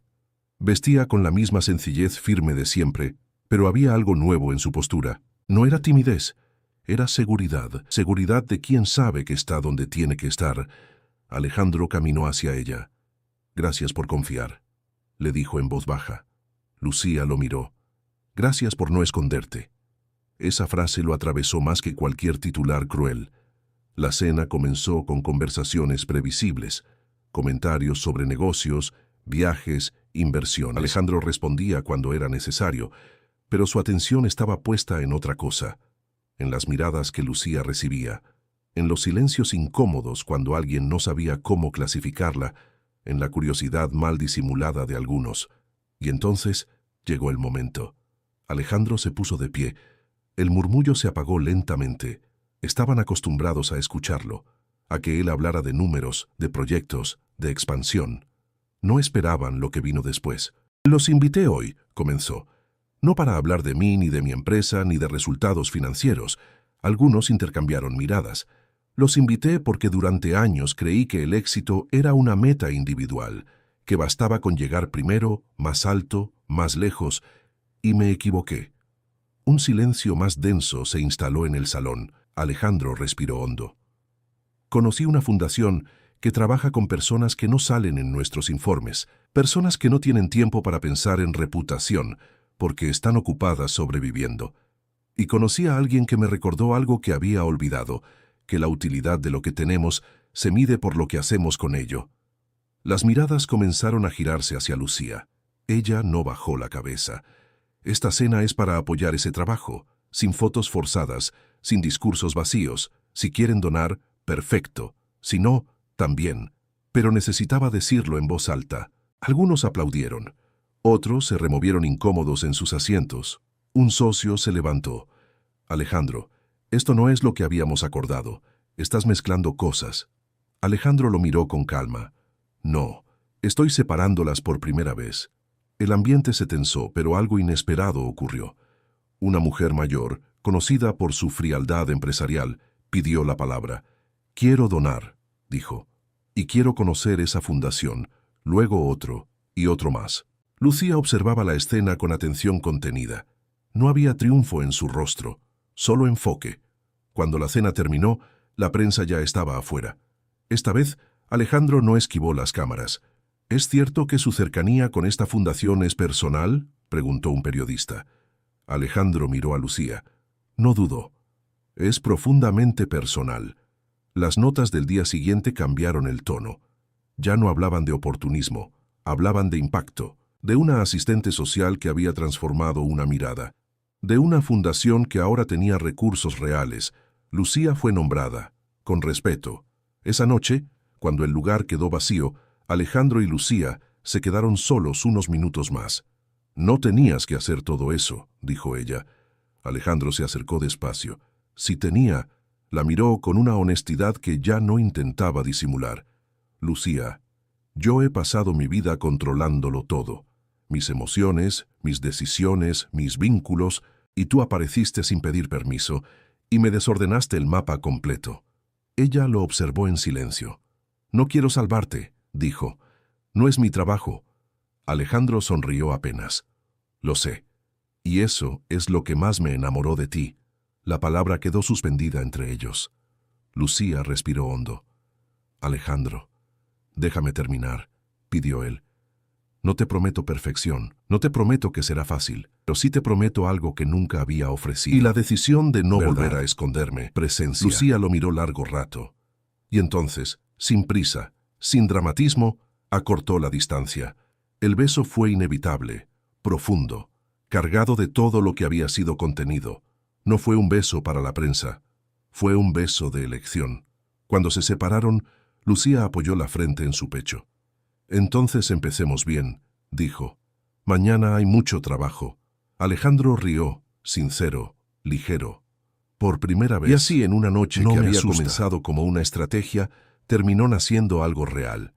[SPEAKER 1] Vestía con la misma sencillez firme de siempre, pero había algo nuevo en su postura. No era timidez, era seguridad, seguridad de quien sabe que está donde tiene que estar. Alejandro caminó hacia ella. «Gracias por confiar», le dijo en voz baja. Lucía lo miró. «Gracias por no esconderte». Esa frase lo atravesó más que cualquier titular cruel. La cena comenzó con conversaciones previsibles, comentarios sobre negocios, viajes, inversión. Alejandro respondía cuando era necesario, pero su atención estaba puesta en otra cosa, en las miradas que Lucía recibía, en los silencios incómodos cuando alguien no sabía cómo clasificarla, en la curiosidad mal disimulada de algunos. Y entonces llegó el momento. Alejandro se puso de pie. El murmullo se apagó lentamente. Estaban acostumbrados a escucharlo, a que él hablara de números, de proyectos, de expansión. No esperaban lo que vino después. «Los invité hoy», comenzó. «No para hablar de mí, ni de mi empresa, ni de resultados financieros». Algunos intercambiaron miradas. «Los invité porque durante años creí que el éxito era una meta individual, que bastaba con llegar primero, más alto, más lejos, y me equivoqué». Un silencio más denso se instaló en el salón. Alejandro respiró hondo. «Conocí una fundación que trabaja con personas que no salen en nuestros informes, personas que no tienen tiempo para pensar en reputación, porque están ocupadas sobreviviendo. Y conocí a alguien que me recordó algo que había olvidado, que la utilidad de lo que tenemos se mide por lo que hacemos con ello. Las miradas comenzaron a girarse hacia Lucía. Ella no bajó la cabeza. Esta cena es para apoyar ese trabajo, sin fotos forzadas, sin discursos vacíos. Si quieren donar, perfecto. Si no, también. Pero necesitaba decirlo en voz alta. Algunos aplaudieron. Otros se removieron incómodos en sus asientos. Un socio se levantó. Alejandro, esto no es lo que habíamos acordado. Estás mezclando cosas. Alejandro lo miró con calma. No, estoy separándolas por primera vez. El ambiente se tensó, pero algo inesperado ocurrió. Una mujer mayor, conocida por su frialdad empresarial, pidió la palabra. Quiero donar, dijo. Y quiero conocer esa fundación. Luego otro, y otro más. Lucía observaba la escena con atención contenida. No había triunfo en su rostro, solo enfoque. Cuando la cena terminó, la prensa ya estaba afuera. Esta vez, Alejandro no esquivó las cámaras. ¿Es cierto que su cercanía con esta fundación es personal?, preguntó un periodista. Alejandro miró a Lucía. No dudó. Es profundamente personal. Las notas del día siguiente cambiaron el tono. Ya no hablaban de oportunismo, hablaban de impacto, de una asistente social que había transformado una mirada, de una fundación que ahora tenía recursos reales. Lucía fue nombrada, con respeto. Esa noche, cuando el lugar quedó vacío, Alejandro y Lucía se quedaron solos unos minutos más. No tenías que hacer todo eso, dijo ella. Alejandro se acercó despacio. Si tenía, la miró con una honestidad que ya no intentaba disimular. Lucía, yo he pasado mi vida controlándolo todo. Mis emociones, mis decisiones, mis vínculos, y tú apareciste sin pedir permiso, y me desordenaste el mapa completo. Ella lo observó en silencio. No quiero salvarte, dijo. No es mi trabajo. Alejandro sonrió apenas. Lo sé. Y eso es lo que más me enamoró de ti. La palabra quedó suspendida entre ellos. Lucía respiró hondo. Alejandro, déjame terminar, pidió él. No te prometo perfección, no te prometo que será fácil, pero sí te prometo algo que nunca había ofrecido. Y la decisión de no volver a esconderme, presencia. Lucía lo miró largo rato. Y entonces, sin prisa, sin dramatismo, acortó la distancia. El beso fue inevitable, profundo, cargado de todo lo que había sido contenido. No fue un beso para la prensa, fue un beso de elección. Cuando se separaron, Lucía apoyó la frente en su pecho. Entonces empecemos bien, dijo. Mañana hay mucho trabajo. Alejandro rió, sincero, ligero. Por primera vez, y así en una noche que había comenzado como una estrategia, terminó naciendo algo real.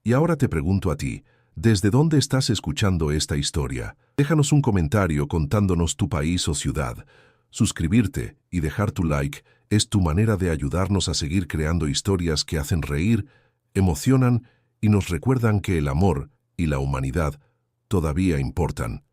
[SPEAKER 1] Y ahora te pregunto a ti, ¿desde dónde estás escuchando esta historia? Déjanos un comentario contándonos tu país o ciudad. Suscribirte y dejar tu like es tu manera de ayudarnos a seguir creando historias que hacen reír, emocionan y nos recuerdan que el amor y la humanidad todavía importan.